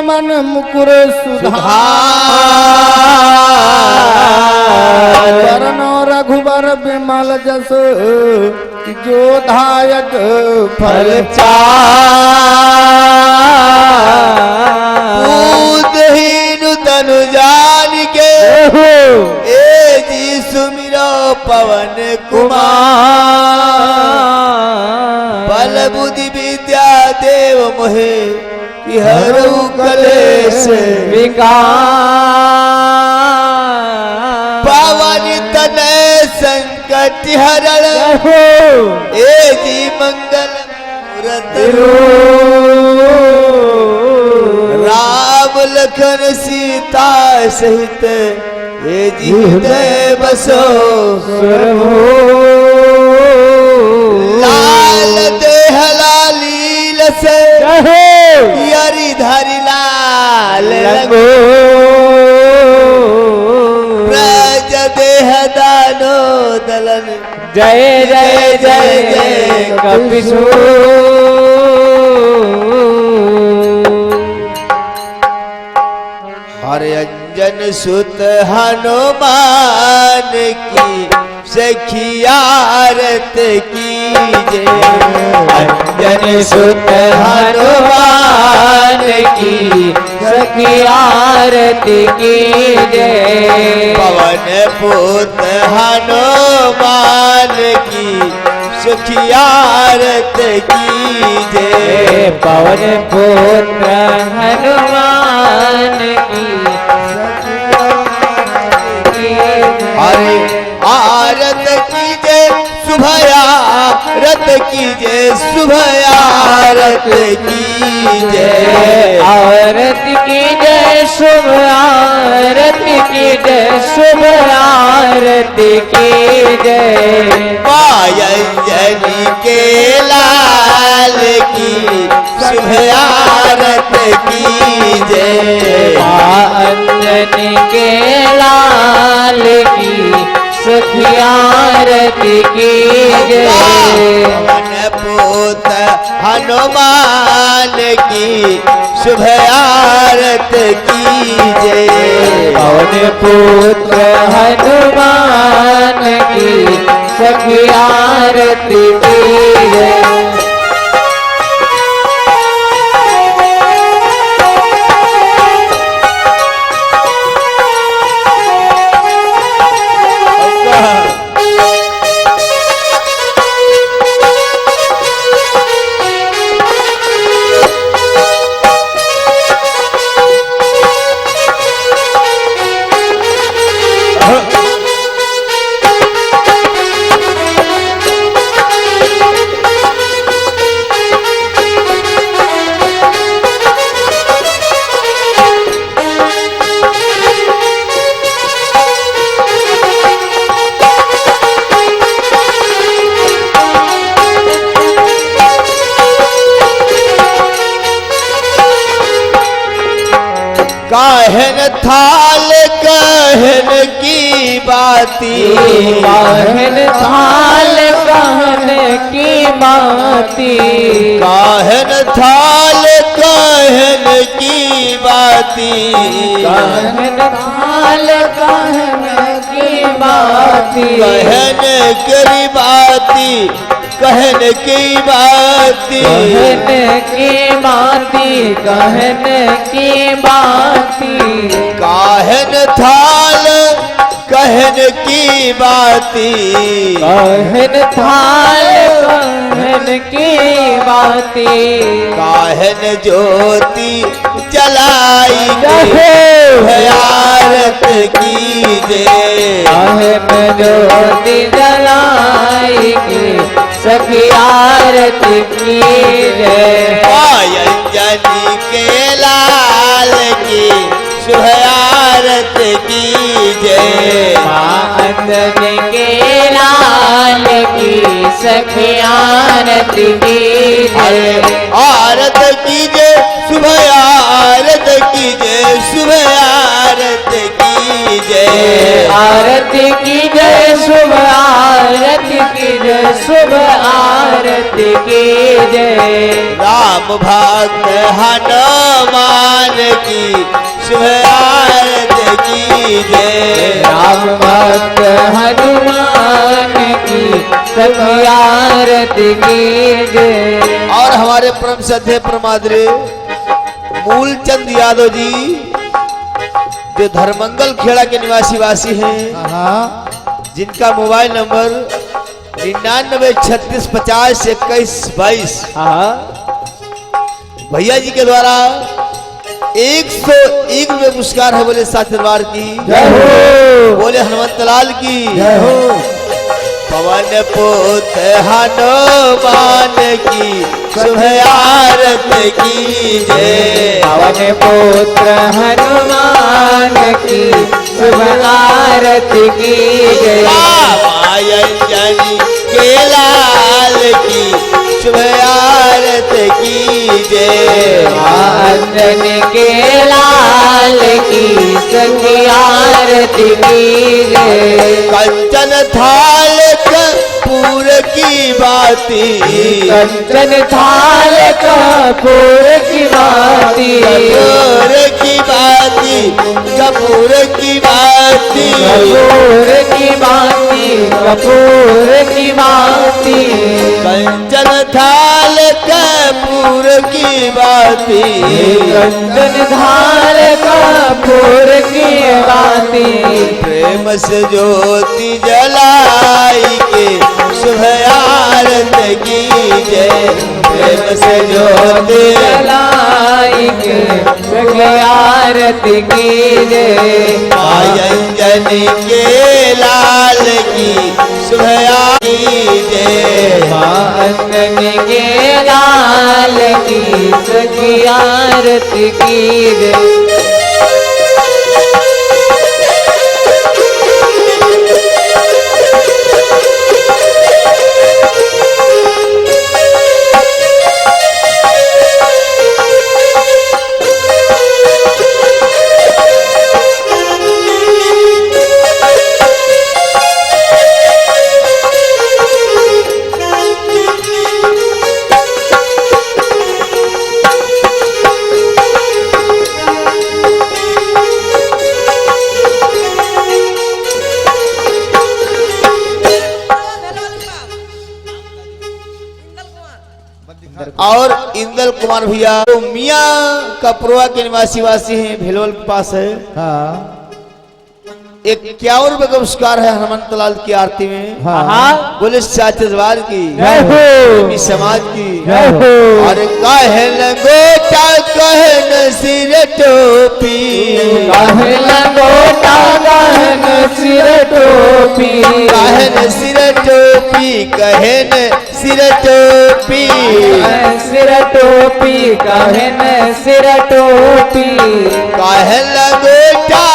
मन मुकुर सुधार चरणों रघुबर विमल जस जो धायक फल चाहीन तनु जान के ए जी सुमिरो पवन कुमार बल बुद्धि विद्या देव मोहे हरु कलेश विकार पावन तनय संकट हरण ए जी मंगल मूरत राम लखन सीता सहित ए जी हृदय बसो लाल देह लालील से यरी धरि लाल रंगो ब्रज देह दानो दलन जय जय जय जय कपिसूर हरे अंजन सुत हनुमान की सखियारत की जय अंजन सुत हनुमान की सखियारत की जय पवन पुत हनुमान की सखियारत की जय पवन पुत्र हनुमान की हरे आरत कीजे सुभया रत कीजे सुभया रत कीजे आरत कीजे शुभ आरत कीजे शुभ आरत कीजे पायंजलि के लाल की शुभ आरत कीजे पायंजलि के लाल की सखियारत की जय पवन पुत हनुमान की शुभ आरत की जय पवन पुत्र हनुमान की सखियारत की जय कहन थाल कहन की बाती कहन थाल कहन की बाती कहन थाल कहन की बाती कहन थाल कहन की बाती कहन करी बाती कहन की बाती कहन की बाती कहन की बाती कहन थाल कहन की बाती कहन थाल कहन की बाती कहन ज्योति जलाई आरत की जय कहन ज्योति जलाई सखी आरत की जय पायंजलि के लाल की शुभ आरत की जय अंजलि के लाल की सखी आरत की जय आरत कीजे शुभ आरत कीजे शुभ आरत की जय जय, आरती की जय, शुभ आरती की जय, शुभ आरती की जय। राम भक्त हनुमान की शुभ आरती की जय, राम भक्त हनुमान की सभी आरती की जय। और हमारे परम श्रद्धेय प्रमादरे मूलचंद यादव जी जो धर्मंगल खेड़ा के निवासी वासी हैं, हाँ जिनका मोबाइल नंबर 9936502122 भैया जी के द्वारा 101 रुपये पुरस्कार है। बोले साथ दरबार की जय हो, बोले हनुमंत लाल की जय हो। पवन पुत्र हनुमान की शुभ आरती की जय, पवन पुत्र हनुमान की शुभ आरती की जय। रामायण के लाल की शुभ आरती की जय, अंजन के लाल की सखी आरती की जय। कंचन थाल कपूर की बाती, कंचन थाल कपूर की बाती, कपूर की बाती, कपूर की बाती, कपूर की बाती, कपूर की बाती। कंचन थाल कपूर की बाती, कंचन थाल कपूर की बाती। प्रेम से ज्योति जलाई के शुभ आरती की जय, प्रेम से ज्योति जलाई के सखी आरती की जय। अंजन के लाल की शुभ आरती की जय, अंजन के लाल की सखी आरती की जय। और इंदल कुमार भैया तो मियाँ कपरुआ के निवासी वासी हैं, भेलवल के पास है। हाँ 51 रुपए का पुरस्कार है हनुमंत लाल की आरती में। हाँ बोले साचेदार की जय हो, प्रेमी समाज की जय हो। और कहे लगोटा कहे न सिर टोपी, कहे लगोटा कहे न सिर टोपी, कहे न सिर टोपी, कहे न सिर टोपी, सिर टोपी, कहे न सिर टोपी। कहे लगोटा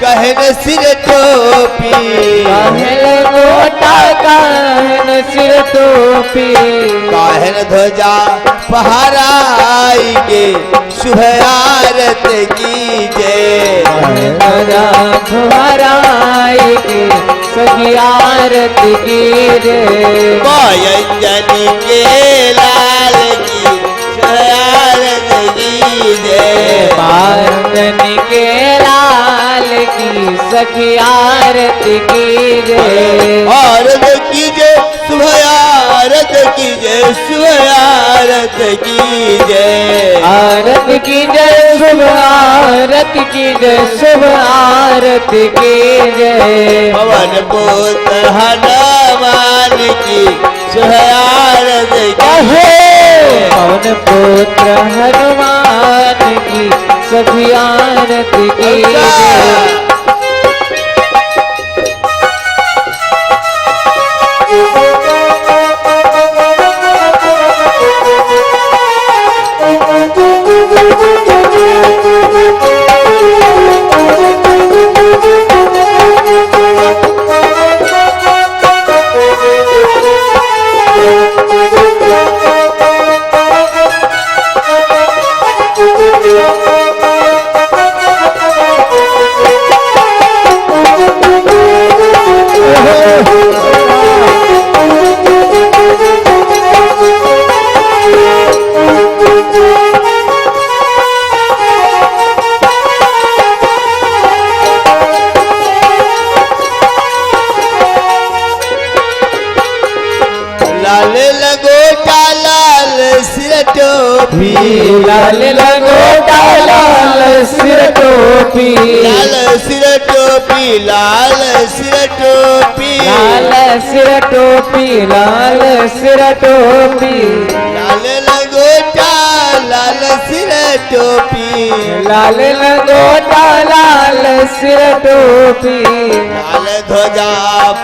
कहे न सिर टोपी, कहे लगोटा कहे न सिर टोपी। कहे न ध्वजा फहराई के शुभ आरती की जय, तुम्हाराई के सखी आरती की जय। अंजन के लाल की शुभ आरती की जय, अंजन के लाल की सखी आरती की जय। आरती की जय शुभ आरती की जय, शुभ आरती की जय, आरती की जय, शुभ आरती की जय, शुभ आरती की जय। पवन पुत्र हनुमान की शुभ आरती की जय, पवन पुत्र हनुमान की सखी आरती की जय। टोपी लाल लंगोटा लाल सिर टोपी लाल सिर टोपी लाल सिर टोपी लाल सिर टोपी लाल सिर टोपी लाल लंगोटा लाल सिर टोपी लाल लंगोटा लाल सिर टोपी लाल ध्वजा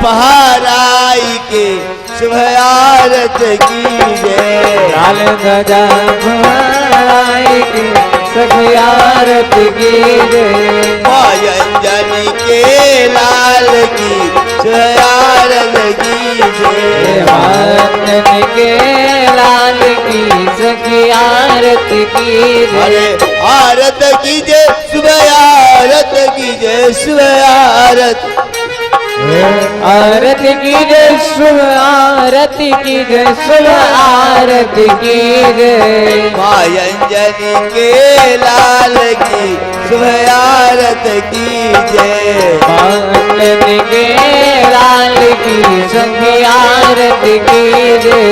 फहराई के शुभ आरत की जय लाल ध्वजा फहराई के सखी आरती की जय अंजनी के लाल की शुभ आरत की जय अंजनी के लाल की सखी आरती की अरे जय आरत की जय सुबह आरत की जय सुबह आरत आरती की जय शुभ आरती की जय शुभ आरती की जय अंजनी के लाल की सुबह आरत की जय अंजनी के लाल की सखी आरती की जय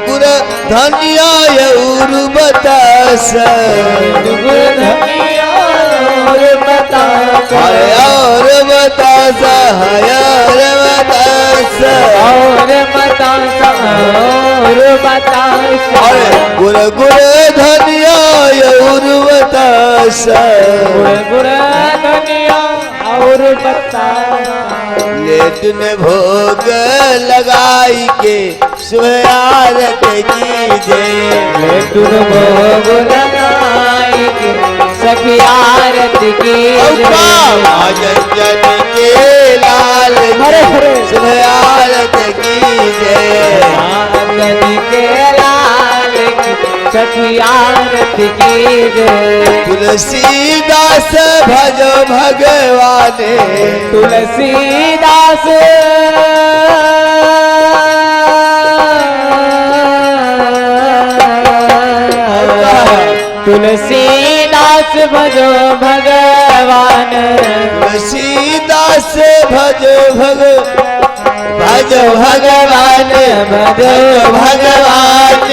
गुर धनिया और बतास और बता और बतास और बता और बता गुर गुर धनिया और बतास गुड़ दुनिया और बता लेट में भोग लगाई के सुबह आरत की जय तुम भोग लगाई के सखी आरती की अंजनी के लाल हरे हरे सुबह आरत की जय अंजनी के लाल की सखी आरती की जय तुलसीदास भजो भगवान तुलसीदास तुलसीदास भजो भगवान तुलसीदास भजो भजो भजो भगवान भजो भगवान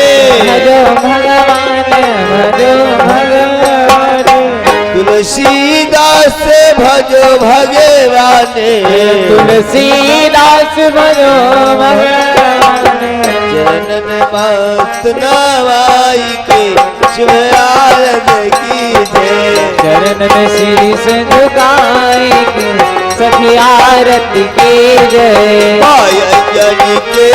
भजो भगवान भजो भगवान तुलसीदास भजो भगवान तुलसीदास भजो भगवान जनन मस्त नवाई के शुभ आरत की जय चरण में श्री झुकाई के सखी आरती की जय अंजनी के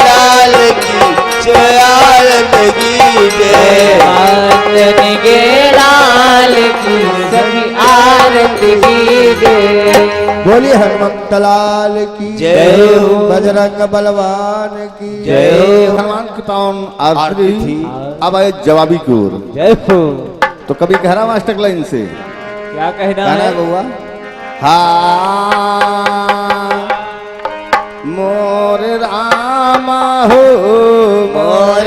लाल की शुभ आरत की जय अंजनी के लाल की सखी आरती की जय बोली हनुमंत लाल की जय हो। बजरंग बलवान की जय हो। भगवान की पावन आरती आरती थी थी। अब आए जवाबी की ओर जय हो तो कभी कह रहा मास्टर लाइन से क्या कहना गाना है बउआ हाँ मोर रामा हो मोर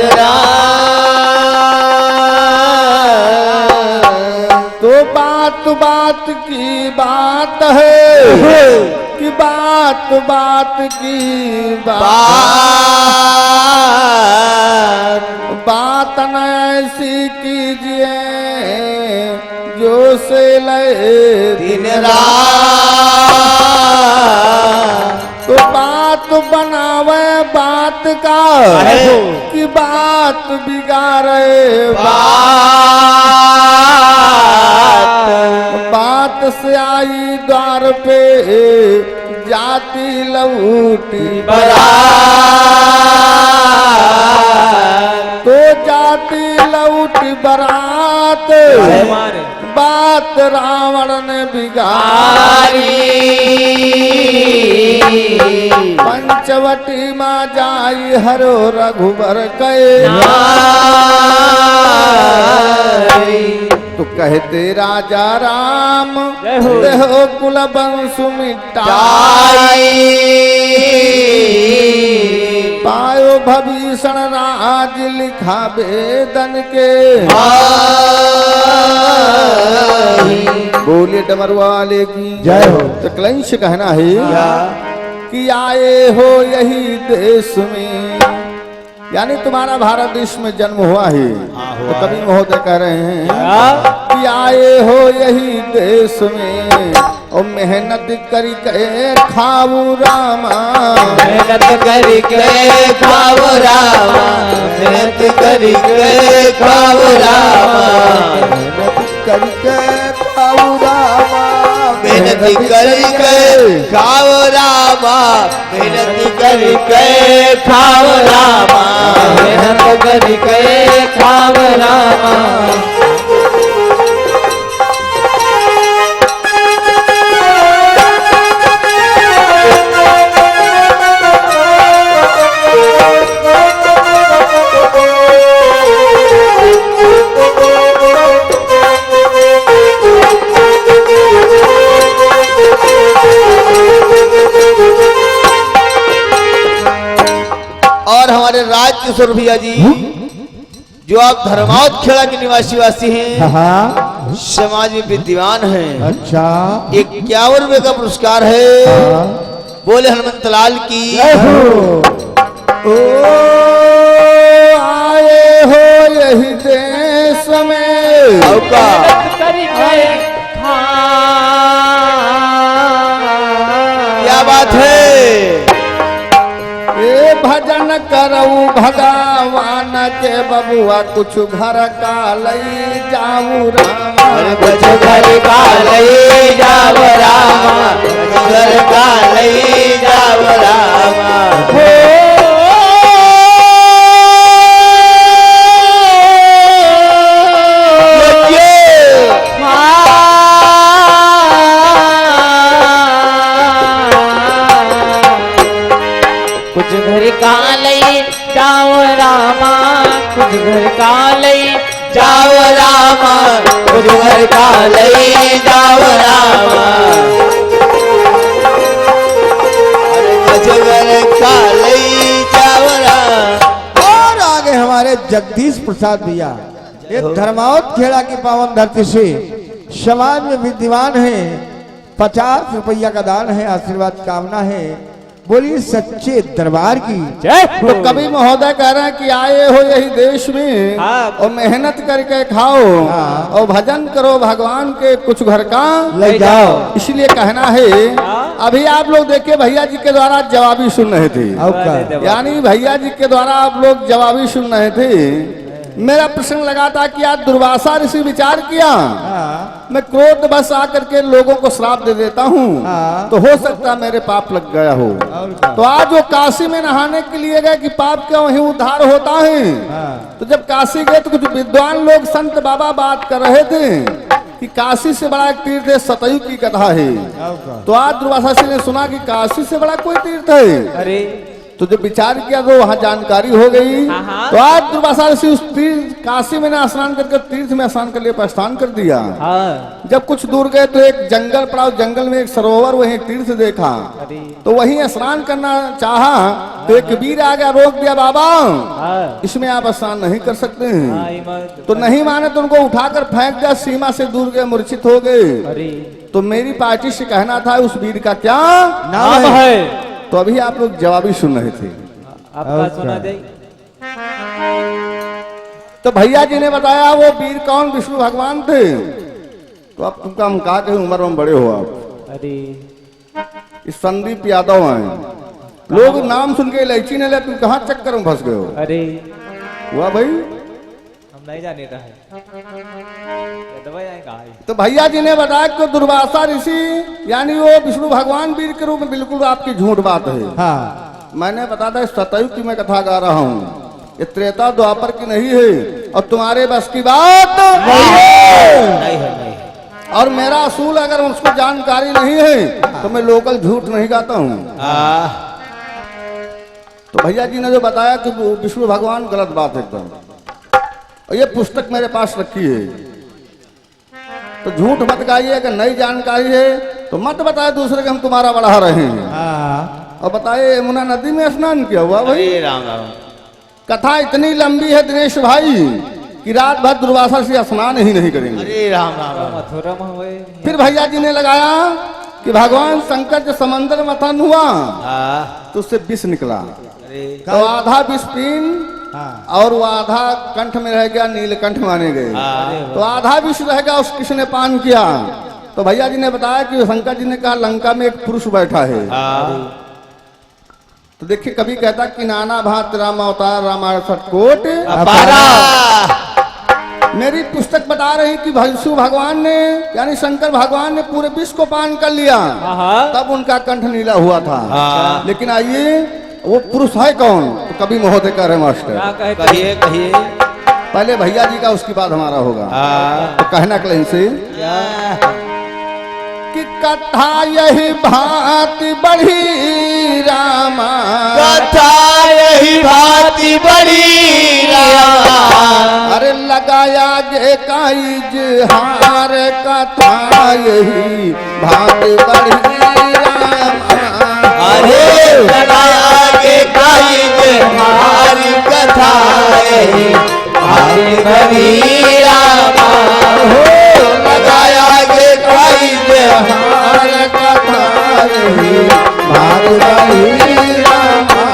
तो बात बात की बात है कि बात बात की बात न ऐसी कीजिए जो से ले दिन रात तो बात बनावे बात का कि बात बिगाड़े बात से आई द्वार पे जाती लौटी तो जाती लौटी बरात बात रावण ने बिगाड़ी पंचवटी माँ जाई हरो रघुबर कहे तो कहते राजा राम देहो कुल बंसु मिटाई पायो भविषण राज लिखा वेदन के बोलिए डमर वाले की जय हो। तो क्लंश कहना है कि आए हो यही देश में यानी तुम्हारा भारत देश में जन्म हुआ है। तो कवि महोदय कह रहे हैं कि आए हो यही देश में और मेहनत करी के खाऊ रामा, मेहनत करके खाओ रामा, मेहनत करके खाओ रामा, करके खाऊ रामा, मेहनत करके खाओ रामा, मेहनत करके खाओ रामा, मेहनत करके खाओ रामा। और हमारे राज किशोर भैया जी जो आप धर्मावत खेड़ा के निवासी वासी हैं, हाँ समाज में विद्वान हैं। अच्छा 51 रुपए का पुरस्कार है। बोले हनुमंत लाल की। ओ आए हो यही देश में औका क्या बात है। ए भजन करऊ भगवान के बबुआ कुछ घर का लई जाऊ रामा, कुछ घर का लई जाओ रामा, घर का लई जाओ रामा। कुछ घर का लई जाओ रामा, कुछ घर का लई जाओ रामा, कुछ घर का लई जाओ रामा। अजगर का लई जाओ रामा। और आगे हमारे जगदीश प्रसाद भैया ये धर्मावत खेड़ा की पावन धरती से समाज में विद्वान है। 50 रुपया का दान है, आशीर्वाद कामना है। बोलिए सच्चे दरबार की तो कवि महोदय कह रहे हैं कि आए हो यही देश में और मेहनत करके खाओ और भजन करो भगवान के कुछ घर का ले जाओ। इसलिए कहना है अभी आप लोग देखिए भैया जी के द्वारा जवाबी सुन रहे थे, यानी भैया जी के द्वारा आप लोग जवाबी सुन रहे थे। मेरा प्रश्न लगा था कि आज दुर्वासा ऋषि विचार किया मैं क्रोध बस आकर के लोगों को श्राप दे देता हूँ तो हो सकता मेरे पाप लग गया हो। तो आज वो काशी में नहाने के लिए गए कि पाप का वहीं उद्धार होता है। तो जब काशी गए तो कुछ विद्वान लोग संत बाबा बात कर रहे थे कि काशी से बड़ा एक तीर्थ है सतयु की कथा है। तो आज दुर्वासा ऋषि ने सुना कि काशी से बड़ा कोई तीर्थ है। अरे तो जब विचार किया तो वहां जानकारी हो गई। तो आज दुर्वासा ऋषि उस तीर्थ काशी में स्नान करके तीर्थ में स्नान कर लिए प्रस्थान कर दिया। जब कुछ दूर गए तो एक जंगल पड़ा, जंगल में एक सरोवर वहीं एक तीर्थ देखा तो वहीं स्नान करना चाहा तो एक वीर आ गया, रोक दिया, बाबा इसमें आप स्नान नहीं कर सकते हैं। तो नहीं माने तो उनको उठाकर फेंक दिया, सीमा से दूर गए, मूर्छित हो गए। तो मेरी पार्टी से कहना था उस वीर का क्या नाम है। तो अभी आप लोग जवाबी सुन रहे थे, आपका सुना दे। तो भैया जी ने बताया वो वीर कौन, विष्णु भगवान थे। तो अब तुमका हम कहा के उम्र में बड़े हो आप। अरे इस संदीप यादव हैं, लोग नाम सुन के इलायची ने ले, तुम कहाँ चक्कर में फंस गए हो। अरे हुआ भाई, हम नहीं जाने रहे तो भैया जी ने बताया कि दुर्वासा ऋषि यानी वो विष्णु भगवान वीर के रूप में, बिल्कुल आपकी झूठ बात है। हाँ मैंने बता था सतयुग की मैं कथा गा रहा हूँ, ये त्रेता द्वापर की नहीं है और तुम्हारे बस की बात नहीं है। और मेरा असूल अगर उसको जानकारी नहीं है तो मैं लोकल झूठ नहीं गाता हूँ। तो भैया जी ने जो बताया कि विष्णु भगवान, गलत बात है एकदम। और ये पुस्तक मेरे पास रखी है, तो झूठ मत गाइए। अगर नई जानकारी है तो मत बताए दूसरे के हम तुम्हारा बढ़ा रहे हैं। और बताए यमुना नदी में स्नान किया हुआ भाई। राम राम। कथा इतनी लंबी है दिनेश भाई कि रात भर दुर्वासा से स्नान ही नहीं करेंगे। अरे राम राम। मथुरा में हुए। फिर भैया जी ने लगाया कि भगवान शंकर जब समंदर मथन हुआ तो उससे विष निकला। तो आधा विष पीन हाँ। और वो आधा कंठ में रह गया, नीलकंठ माने गए। तो आधा विष रह गया, उस किसने पान किया। तो भैया जी ने बताया कि शंकर जी ने कहा लंका में एक पुरुष बैठा है। तो देखिए कभी कहता कि नाना भात राम अवतार रामायण सटकोट मेरी पुस्तक बता रही कि विष्णु भगवान ने यानी शंकर भगवान ने पूरे विश्व को पान कर लिया, तब उनका कंठ नीला हुआ था। लेकिन आइए वो पुरुष है कौन, तो कभी महोदय कह रहे मास्टर। कहिए कहिए। पहले भैया जी का, उसके बाद हमारा होगा। तो कहना कलें से कि कथा यही भांति बढ़ी रामा, कथा यही भांति बढ़ी रामा। अरे लगाया गे काइज हार, कथा यही भांति बढ़ी रामा। अरे लगाया गे काइज हमारी कथा यही भांति बढ़ी रामा। लगाया गे काइज हमार कथा यही भांति बढ़ी रामा।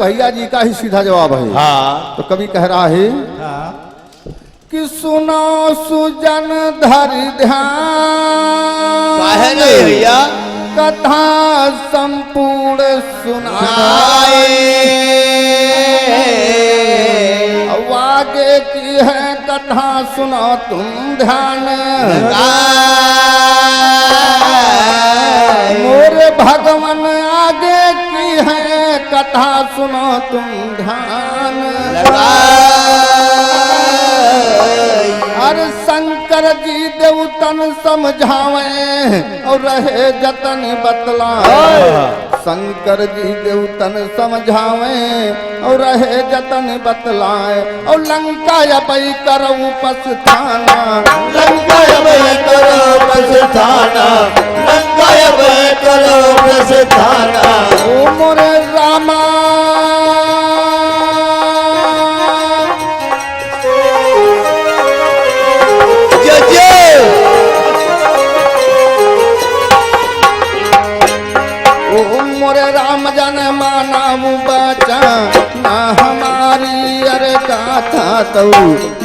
भैया जी का ही सीधा जवाब है। हाँ। तो कभी कह रहा है कि सुनो सुजन धर ध्यान, काहे नहीं भैया कथा संपूर्ण सुनाए। अब आगे की है कथा सुनो तुम ध्यान, मोरे भगवान आगे की है कथा सुनो तुम ध्यान। अरे शंकर जी देवतन समझावे और रहे जतन बतलाए। शंकर जी देवतन समझावे और रहे जतन बतलाए। और लंका अबई करो पछताना, लंका अबई करो पछताना, लंका अबई करो पछताना। ओ मोरे रामा मोरे राम जन मानव बचा ना हमारी अरे गाथा तो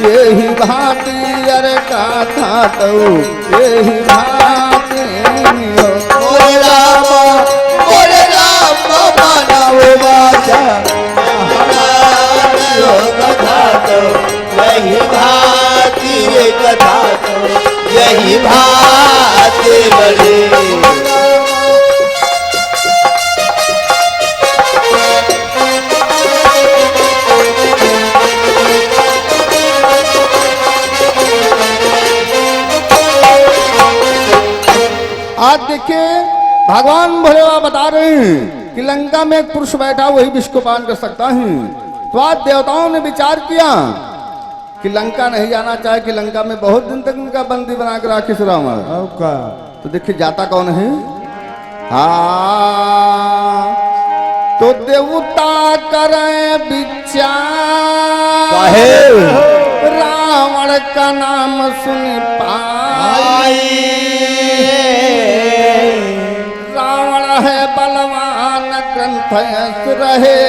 यही भांति अरे गाथा तो यही भांति। मोरे राम मानव बचा हमारी कथा तो यही भांति, कथा तो यही भांति बड़ी। आज देखिए भगवान भोले बाबा बता रहे हैं कि लंका में एक पुरुष बैठा वही विष को पान कर सकता है। तो आज देवताओं ने विचार किया कि लंका नहीं जाना चाहे, कि लंका में बहुत दिन तक उनका बंदी बना कर राखी सुराम। तो देखिए जाता कौन है। तो देवता करे विचार, रावण का नाम सुन पाई। रावण है बलवान ग्रंथ रहे,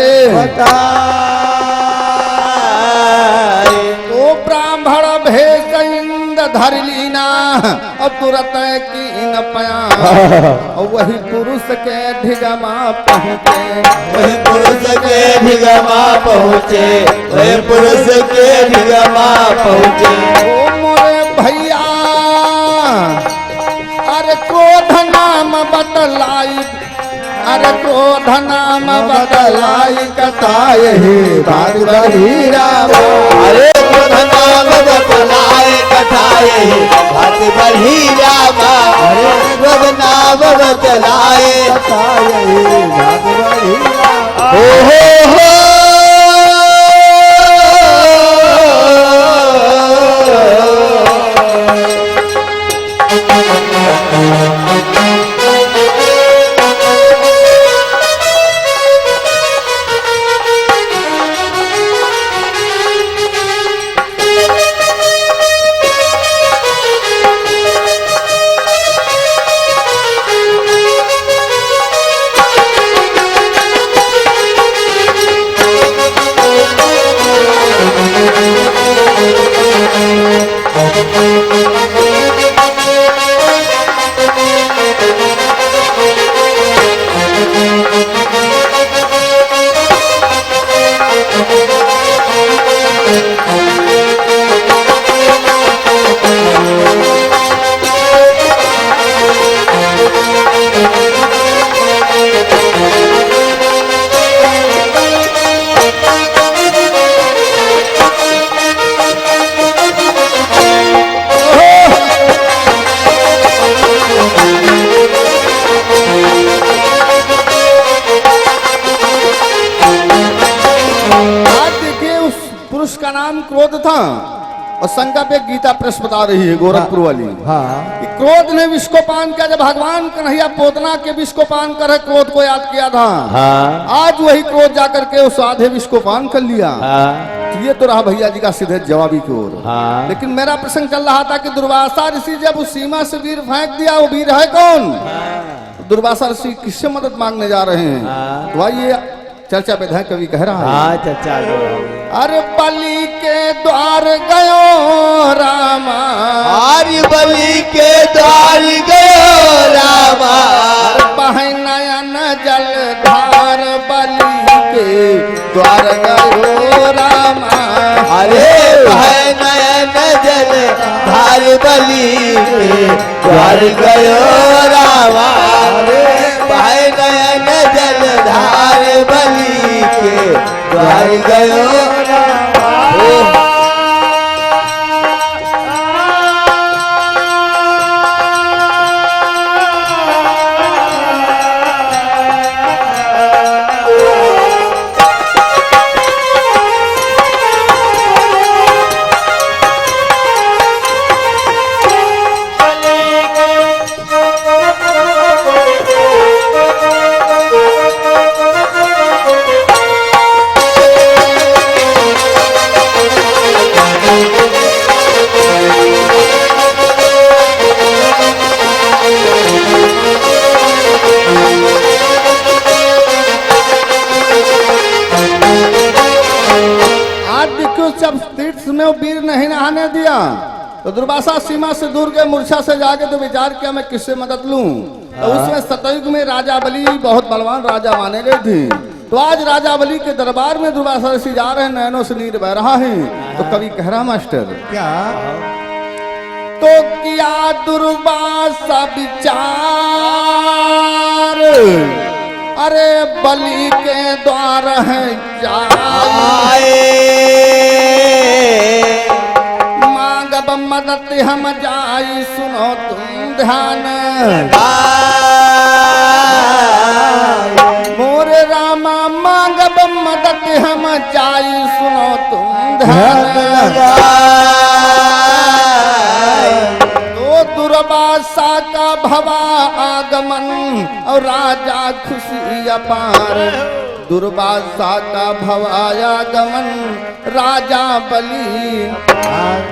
तो ब्राह्मण भेष इंद धर लीना और तुरंत कीन पया। और वही पुरुष के ढिगमा पहुँचे, वही पुरुष के ढिगमा पहुँचे, वही पुरुष के ढिगमा पहुँचे। ओ मोरे भैया अरे क्रोध नाम बतलाई, अरे क्रोध नाम बदलाई कथाए बात बड़ी रामा। अरे क्रोध नाम बदलाए कथाए बात बढ़ी रामा। अरे क्रोध नाम बदलाए कथाए बात बड़ी रामा। हो का नाम क्रोध था और शंका पे गीता प्रेस बता रही है गोरखपुर वाली। हाँ कि क्रोध ने विष को पान किया जब भगवान कन्हैया पोतना के विष को पान कर क्रोध को याद किया था। हाँ आज वही क्रोध जाकर के उस आधे विष को पान कर लिया। हाँ तो ये तो रहा भैया जी का सीधे जवाबी की ओर। हाँ लेकिन मेरा प्रसंग चल रहा था कि दुर्वासा ऋषि जब उस सीमा से वीर फेंक दिया, वो वीर है कौन? दुर्वासा ऋषि किससे मदद मांगने जा रहे हैं? हाँ। तो आइए चर्चा पे ध्यान कवि कह रहा है। हाँ चचा अरे बलि के द्वार गयो रामा। आर्य बलि के द्वार गयो रामा। बहै नयन जल धार बलि के द्वार गयो रामा। अरे बहै नयन जल धार बलि के द्वार गयो रामा। अरे बहै नयन जल धार बलि के द्वार गयो रामा। जब तीर्थ में वो वीर नहीं नहाने दिया तो दुर्वासा सीमा से दूर गए, मूर्छा से जाके तो विचार किया मैं किससे मदद लूं। तो उसमें सतयुग में राजा बलि बहुत बलवान राजा माने गए थे। तो आज राजा बलि के दरबार में दुर्वासा ऋषि जा रहे हैं, नयनों से नीर बह रहा है। तो कवि कह रहा मास्टर क्या तो किया दुर्वासा विचार, अरे बलि के द्वार है जाए। मांगब मदद हम जाई सुनो तुम ध्यान। मोरे रामा मांगब मदद हम जाई सुनो तुम ध्यान। तो दुर्वासा का भवा आगमन और राजा खुशी अपार। दुर्वासा का भवायागमन राजा बलि,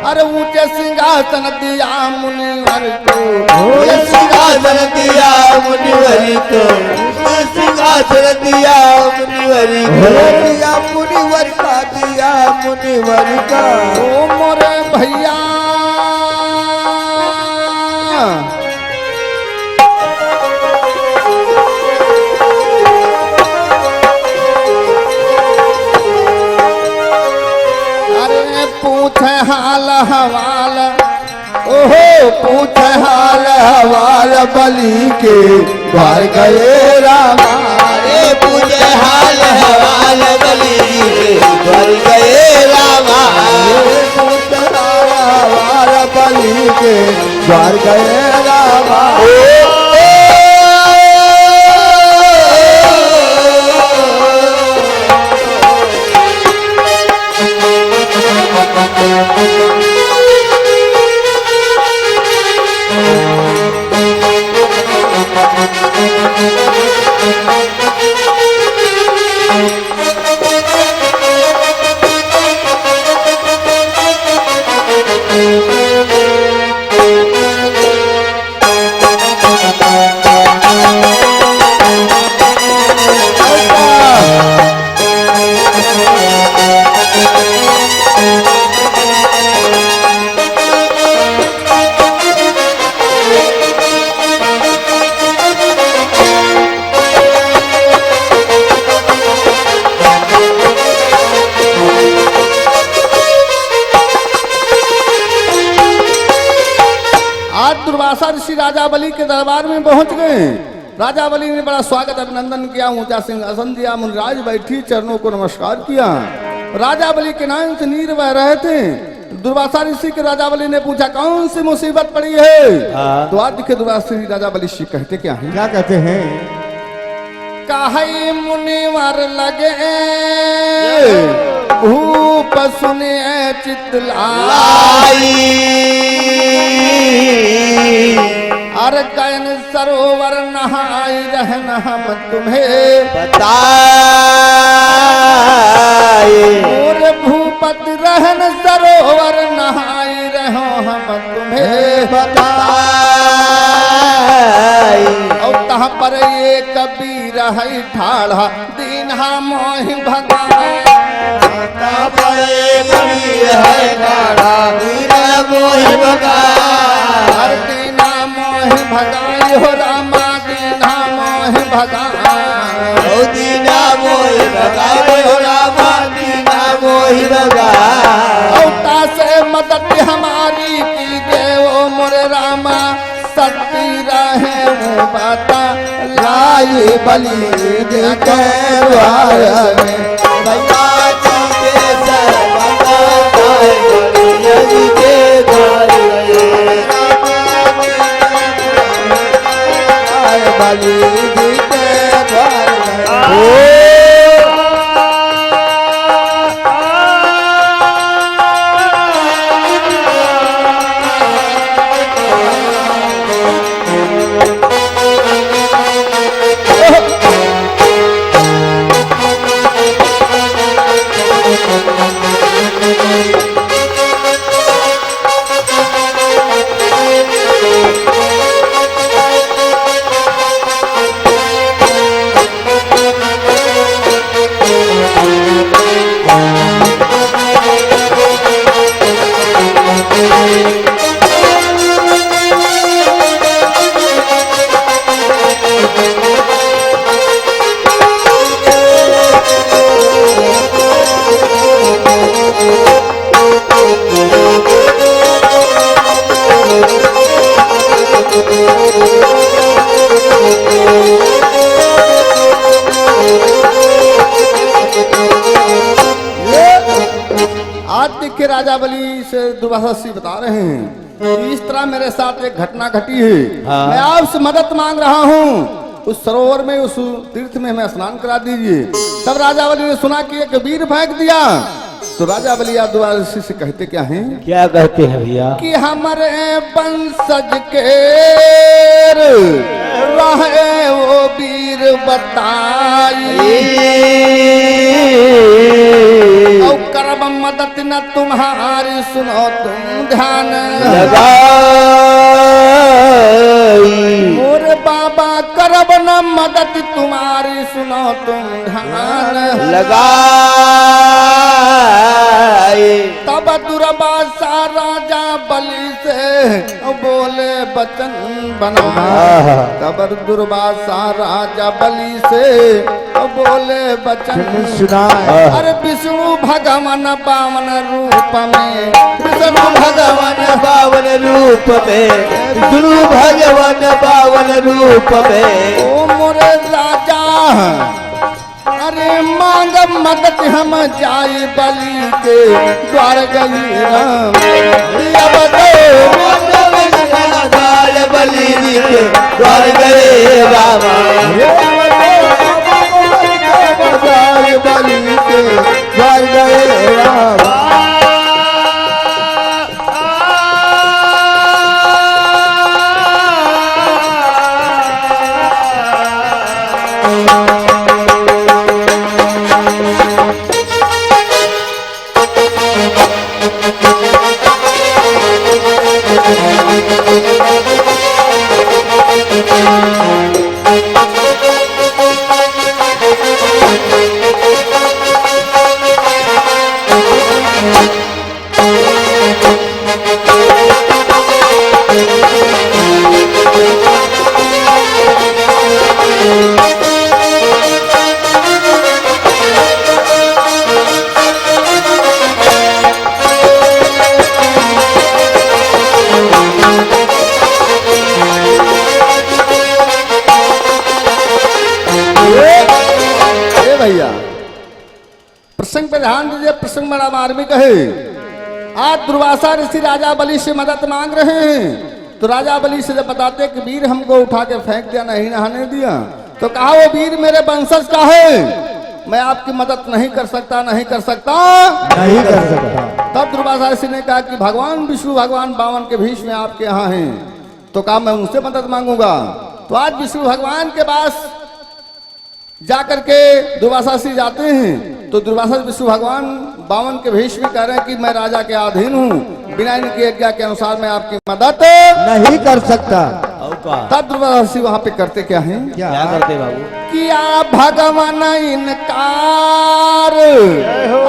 अरे ऊंचे सिंहासन दिया मुनिवर को। ऊंचे सिंहासन दिया मुनिवर को। सिंहासन दिया मुनिवर को। दिया मुनिवर का, दिया मुनिवर का। ओ मोरे भैया पूछे हाल हवाल, ओहो पूछे हाल हवाल बलि के द्वार गए रामा। अरे पूछे हाल हवाल बलि के द्वार गए रामा। बलि के द्वार गए रामा। दुर्वासा ऋषि राजा बलि के दरबार में पहुंच गए। राजा बलि ने बड़ा स्वागत अभिनंदन किया, ऊंचा सिंहासन दिया, मुनिराज बैठी चरणों को नमस्कार किया। राजा बलि के नाम से नीर बह रहे थे। दुर्वासा ऋषि के राजा बलि ने पूछा कौन सी मुसीबत पड़ी है? तो आज दिखे दुर्वासा ऋषि राजा बलि ऋषि कहते क्या है? क्या कहते हैं? काहे मुनिवर लगे भूप सुने चितलाई। अर गयन सरोवर नहाई रहन हम तुम्हें बताए। और भूपत रहन सरोवर नहाई रहो हम तुम्हें बताए। और तहाँ पर ये कबीर है ठाड़ा दीन्हा मोहि भगाए। कबीर है ठाड़ा दीन्हा मोहि भगाए। दीन्हा मोहि भगाए हो रामा दीन्हा मोहि भगाए। ओ दीन्हा मोहि भगाए हो रामा दीन्हा मोहि भगाए। औता से मदद हमारी की देव मोरे रामा सती रहे वो बाता लाई बलि के द्वार में। बलि के द्वार के राजा बलि से दुर्वासा ऋषि बता रहे हैं कि इस तरह मेरे साथ एक घटना घटी है। मैं आपसे मदद मांग रहा हूँ। उस सरोवर में उस तीर्थ में हमें स्नान करा दीजिए। तब राजा बलि ने सुना कि एक वीर फेंक दिया। तो राजा बलि आप दुर्वासा ऋषि से कहते क्या हैं? क्या कहते हैं भैया? कि हमारे वंशज के रहे वो वीर बताई। और करब मदद न तुम्हारी सुनो तुम ध्यान मोरे बाबा करब न मदद तुम्हारी सुनो तुम ध्यान तब दुर्वासा राजा बलि से बोले बचन बना। तब दुर्वासा राजा बलि से बोले बचन सुना। अरे विष्णु भगवान पावन रूप में, विष्णु भगवान पावन रूप में, विष्णु भगवान पावन रूप में। ओ मोरे राजा अरे मांग मदद हम जाए बलि के द्वार गई राम अब तो द्वार बलि के द्वार गए बाबा द्वार बलि के द्वार गए राम भैया प्रसंग पे ध्यान दीजिए। प्रसंग बड़ा मार्मिक है। आज दुर्वासा ऋषि राजा बलि से मदद मांग रहे हैं, तो राजा बलि से जब बताते कि वीर हमको उठा के फेंक दिया, नहीं नहाने दिया, तो कहा वो वीर मेरे वंशज का है, मैं आपकी मदद नहीं कर सकता, नहीं कर सकता, नहीं कर सकता। तब दुर्वासा ऋषि ने कहा कि भगवान विष्णु भगवान बावन के भीष्म में आपके यहाँ हैं, तो कहा मैं उनसे मदद मांगूंगा। तो आज विष्णु भगवान के पास जाकर के दुर्वासा ऋषि जाते हैं, तो दुर्वासा विष्णु भगवान बावन के भेष में कह रहे हैं कि मैं राजा के अधीन हूँ, बिना इनकी आज्ञा के अनुसार मैं आपकी मदद नहीं कर सकता। तब दुर्वासा ऋषि वहां पे करते क्या है, क्या करते बाबू? किया भगवान इनकार,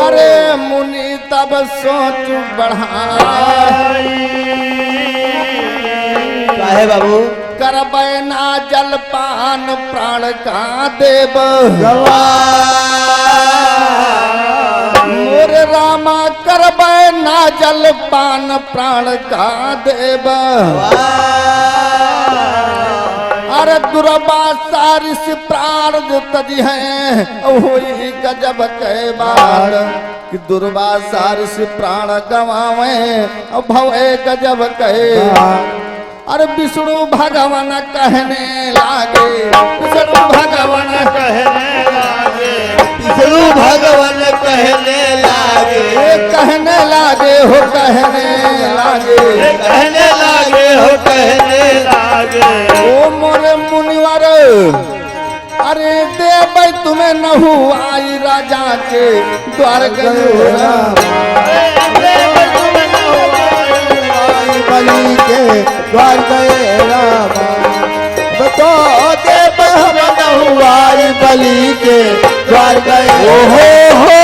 अरे मुनि तब सोच बढ़ाई, है बाबू करबै ना जलपान प्राण का देव, मोर रामा करबै ना जलपान प्राण का देव, अरे दुर्वासा ऋषि प्राण तजी है वही गजब के बार, कि दुर्वासा ऋषि प्राण गवावे भवे गजब कहे। अरे विष्णु भगवान कहने लागे, विष्णु भगवान कहने लागे, विष्णु भगवान कहने लागे, कहने लागे हो कहने लागे, कहने लागे हो कहने लागे, ओ मोरे मुनिवर अरे देव तुम्हें नहु आई राजा के द्वार बलि के द्वार गए राम, तो देव हम नहुआई बलि के द्वार गए। हो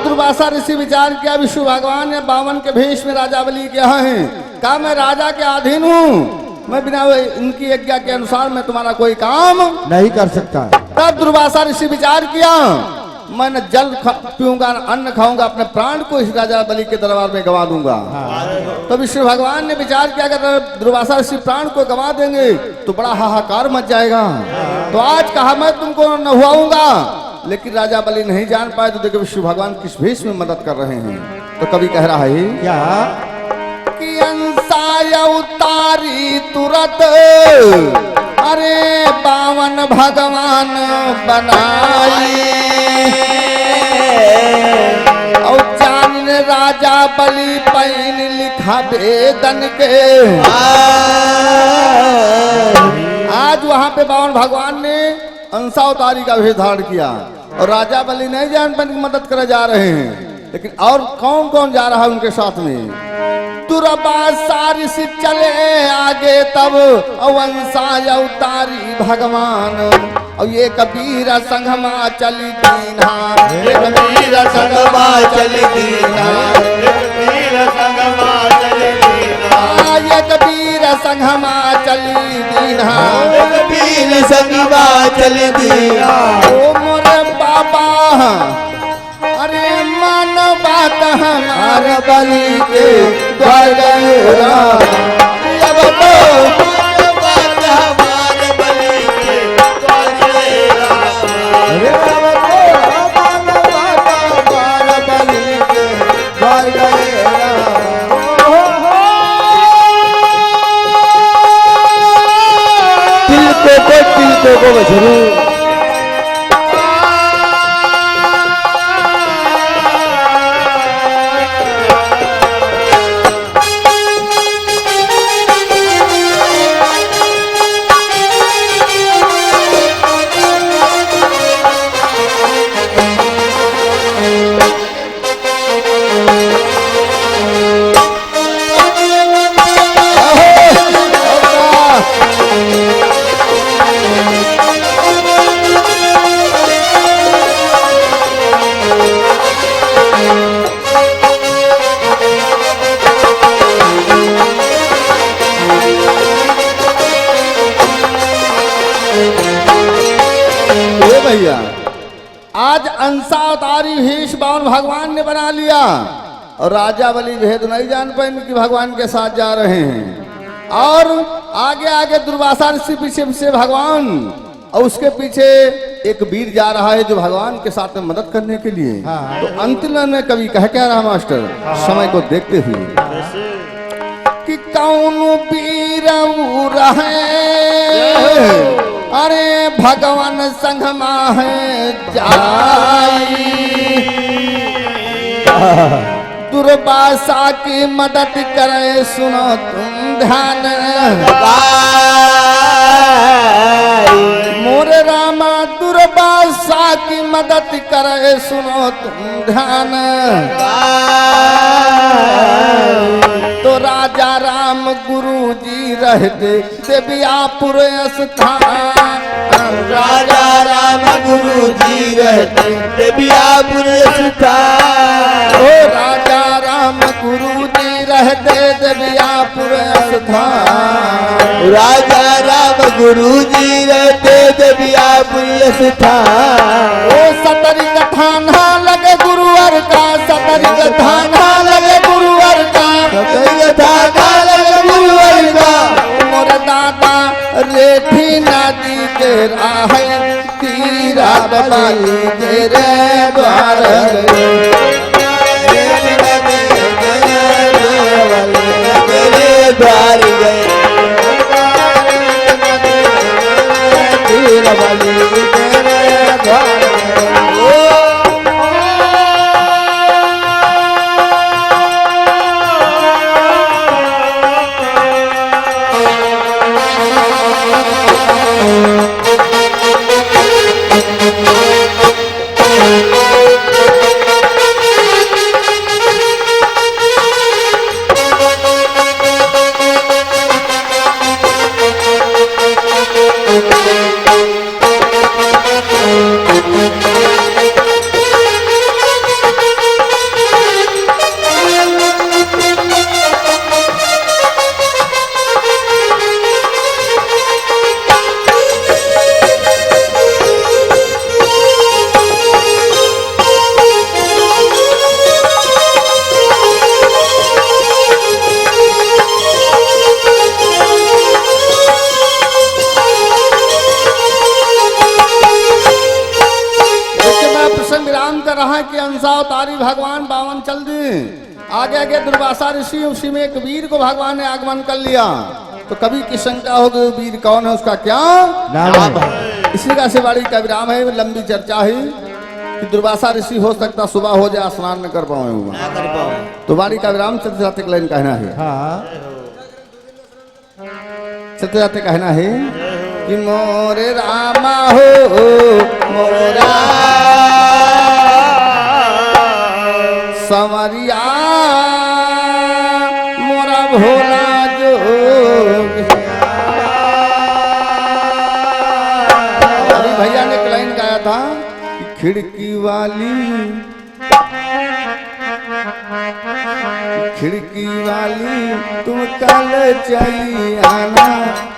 दुर्वासा ऋषि विचार किया, विष्णु भगवान ने बावन के भेष में राजा बलि के यहाँ है, कहा मैं राजा के अधीन हूँ, मैं बिना इनकी आज्ञा के अनुसार मैं तुम्हारा कोई काम नहीं कर सकता। तब दुर्वासा ऋषि विचार किया, मैं न जल पीऊंगा न अन्न खाऊंगा, अपने प्राण को इस राजा बलि के दरबार में गवा दूंगा। तो विष्णु भगवान ने विचार किया अगर दुर्वासा ऋषि प्राण को गवा देंगे तो बड़ा हाहाकार मच जाएगा, तो आज कहा मैं तुमको नहुआऊंगा, लेकिन राजा बलि नहीं जान पाए। तो देखो विष्णु भगवान किस भेष में मदद कर रहे हैं। तो कवि कह रहा है क्या कि अंसाय उतारी तुरत अरे बावन भगवान बनाए और जान राजा बलि पैन लिखा वेदन के। आज वहां पे बावन भगवान ने अंशावतारी का भेद धारण किया और राजा बलि नहीं जान पाने की मदद करे जा रहे हैं, लेकिन और कौन कौन जा रहा है उनके साथ में। तुरबा सारी से चले आगे तब अवंसा अवतारी भगवान और ये कबीर संगमा चली दीना, ये कबीर संगमा चली दीना, ये कबीर संगमा चली दीना, ये कबीर संगमा चली दीना, ये कबीर संगमा चली दीना। ओ मोरे बाबा अरे मन बात हमार बलि के द्वार गए अब तो मन बात हमार बलि के द्वार गए अरे अब तो मन बात हमार बलि के द्वार गए तिल को जरूर भैया। आज अंशावतारी भेष बावन भगवान ने बना लिया और राजा बलि भेद नहीं जान पाए कि भगवान के साथ जा रहे हैं और आगे आगे दुर्वासा ऋषि पीछे पीछे भगवान और उसके पीछे एक वीर जा रहा है जो भगवान के साथ में मदद करने के लिए। तो अंतिम में कवि कह क्या रहा मास्टर समय को देखते हुए कि कौन वीर रहे अरे भगवान संगमा है जाई दुर्वासा की मदद करे सुनो तुम ध्यान मोरे रामा दुर्वासा की मदद करे सुनो तुम ध्यान तो राजा राम गुरु जी रहते देवियापुर स्थान राजा राम गुरु जी रहते देवियापुर स्थान ओ राजा राम गुरु जी रहते देवियापुर स्थान राजा राम गुरु जी रहते देवियापुर स्थान ओ सतरी कथाना लगे गुरुवर का सतरी कथाना लगे गुरुवर का मोर दादा रेठी नदी के राह तीरा बाली तेरे द्वार द्वार गए कि अंशावतारी भगवान बावन चल दी आगे आगे दुर्वासा ऋषि उसी में एक वीर को भगवान ने आगमन कर लिया तो कभी की शंका हो गई वीर कौन है, उसका क्या नाम है। इसी का से बाड़ी का विराम है। लंबी चर्चा है कि दुर्वासा ऋषि हो सकता सुबह हो जाए स्नान न कर पाए, तो बाड़ी का विराम चलते जाते लाइन कहना है, हाँ चलते जाते कहना है कि मोरे रामा हो मोरा समरिया मोरा भोला जो अभी भैया ने एक लाइन गाया था कि खिड़की वाली तुम कल चली आना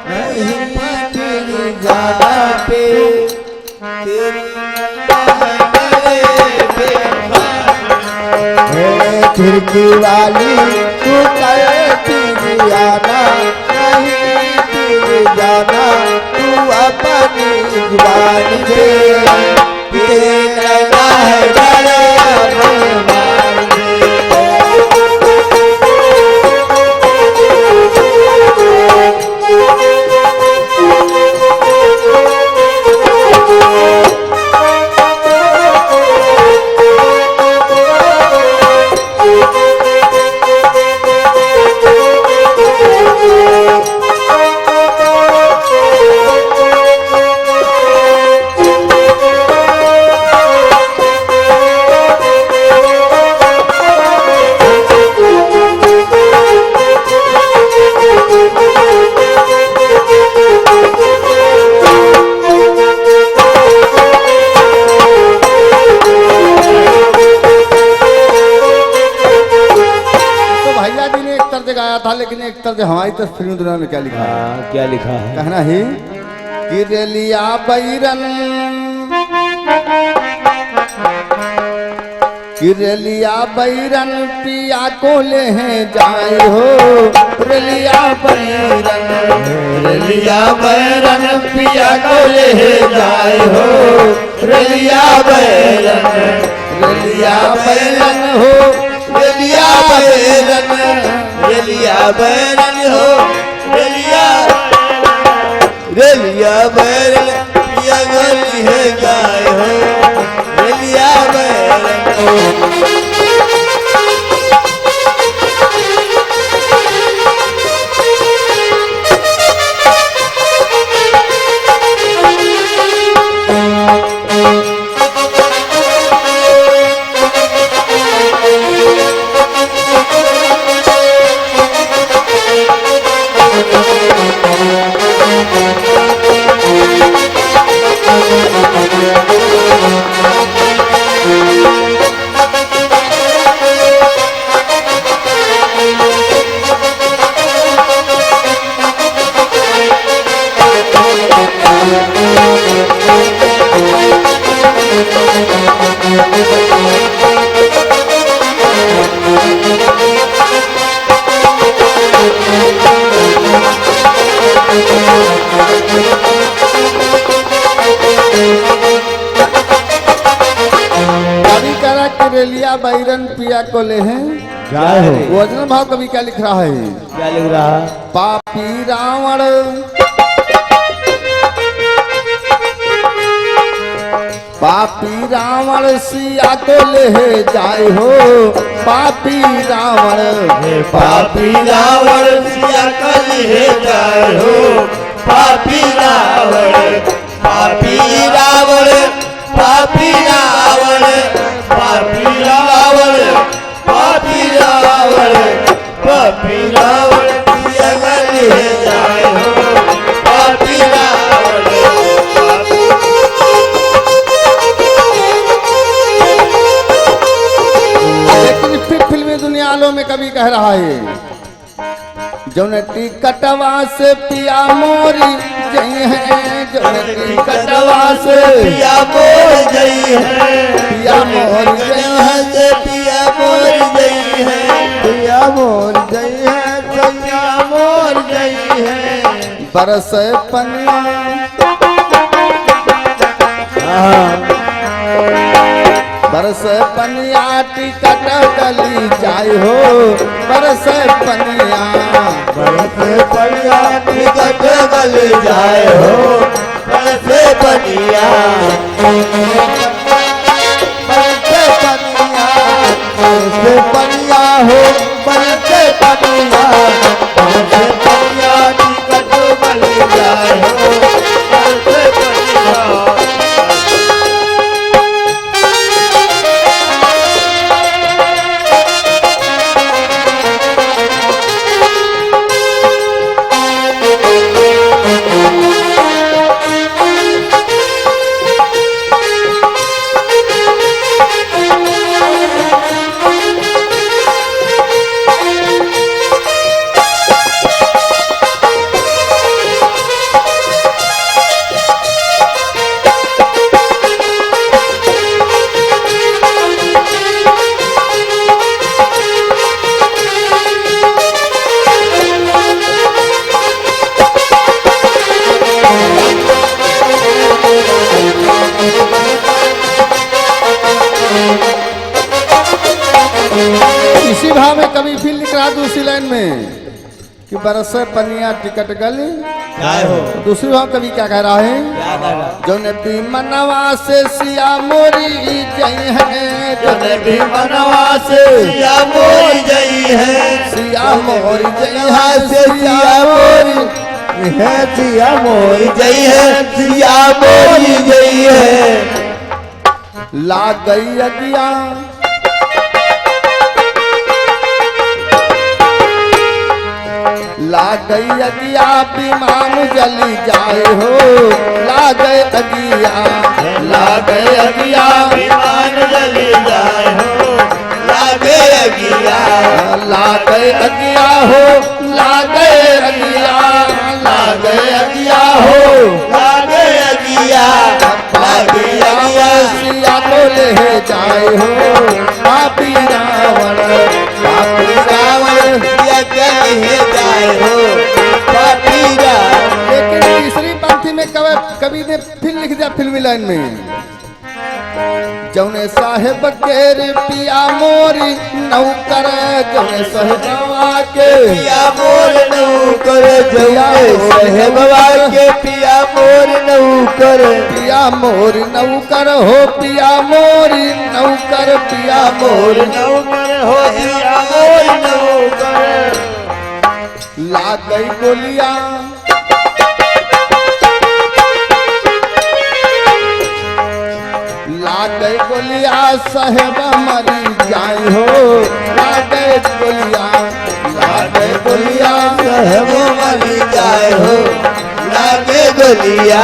नहीं तेरी जाना पे तेरी खिड़की वाली तू कहती आना, नहीं तेरी जाना तू अपनी जुबान पे तेरा है डरे था, लेकिन एक तरह हमारी तरफ फिल्म दुनिया में क्या लिखा है, क्या लिखा है? कहना है कि रेलिया बैरन कि रेलिया बैरन पिया को ले हैं जाए हो, रेलिया बैरन रेलिया बैरन पिया को ले जाए हो, रेलिया बैरन रेलिया बैरन हो, रेलिया बैरन रेलिया बैरन हो, रेलिया बैरन पिया को ले जाए हो, रेलिया बैरन। रेलिया बैरन पिया को ले हैं जाए हो। वजन भाव कवि क्या लिख रहा है, क्या लिख रहा? पापी रावण पापी रावण सिया को ले जाए हो, पापी रावण पापी रावण सिया को ले जाए हो, पापी रावण पापी रावण पापी रावण पापी रावण पापी रावण पापी रावण सिया को ले जाए हो, पापी रावण। लेकिन फिर फिल्मी दुनिया आलो में कभी कह रहा है जौनती कटवा से पिया मोरी जई है, जौनती कटवा से पिया मोर जई है, पिया मोरी जई है, पिया मोर जई है, पिया मोर जई है, पिया मोर जई है, बरस पनिया बरस पनिया टिकट गली जाय हो बरस पनिया बरसे पनिया टिकट गल जाए हो बरसे पनिया बरसे पनिया बरसे पनिया हो बरसे पनिया बरसे पनिया टिकट गल जाए हो बरसे पनिया इसी भाव में कभी फिर लिख रहा दूसरी लाइन में कि बरस पनिया टिकट गली जाए हो दूसरी भाव कभी क्या कह रहा है क्या कहा जो ने भी मनवा से सिया मोरी जई है जो ने भी मनवा से सिया मोरी जई है सिया मोरी जई है सिया मोरी है जिया मोरी जई है सिया मोरी जई है ला गई अगिया ला गई अगिया विमान जली जाए हो ला गए अगिया ला गए अगिया विमान जली जाए हो लागे अगिया ला गए अगिया हो ला गए अगिया ला गए अगिया हो लागे अगिया लागे अगिया सिया तो ले जाए हो पापी रावण पापी रावण सिया कहे जाए हो पापी रावण लेकिन तीसरी पंक्ति में कवि ने फिर लिख दिया फिल्मी लाइन में जौने साहेब के पिया मोरी नौकर जौने साहेबवा के पिया मोर नौकर जौने साहेबवा के पिया मोर नौकर पिया मोरी नौकर हो पिया मोरी नौकर पिया मोर मोरी नौकर हो पिया मोर नौकर ला गई गोलियां ला गई गोलियां साहेब मरी जाए हो ला गई गोलियां ला गई गोलियां साहेब मरी जाए हो लागे गोलिया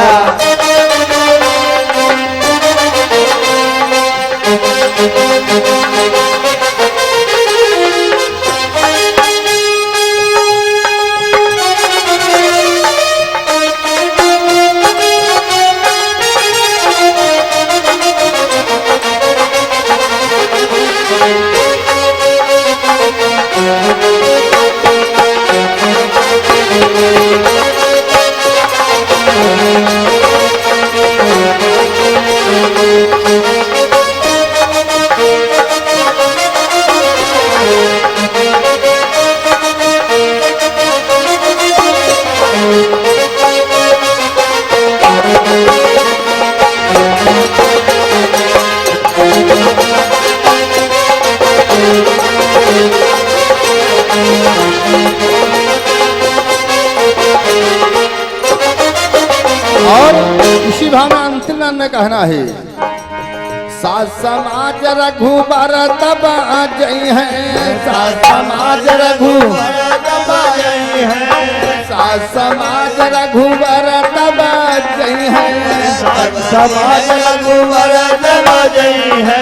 और इसी भाव में अंतिम लाइन में कहना है सात समाज रघुबर तब जई है सात समाज रघुबर सात समाज रघुबर तब जई है समाज रघुवर दबा जई है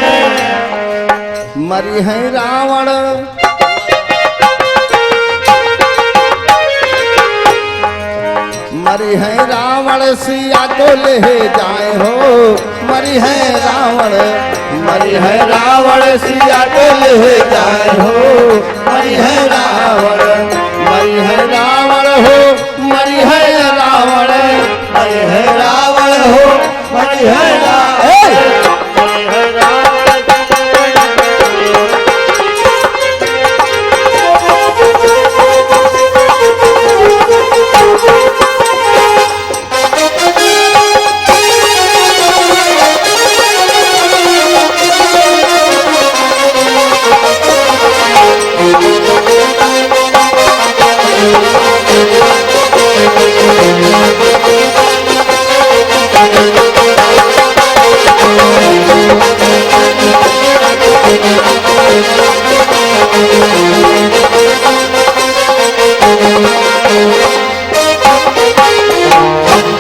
मरी है रावण मरी है रावण सिया को ले जाए हो मरी है रावण मरी है रावण सिया को ले जाए हो मरी है रावण मरी है रावण हो मरी है रावण मरी है रावण हो मरी है रावण मरी है रावण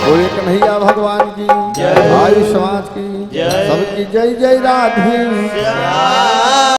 बोले कन्हैया भगवान की, आयु समाज की, सबकी जय जय राधे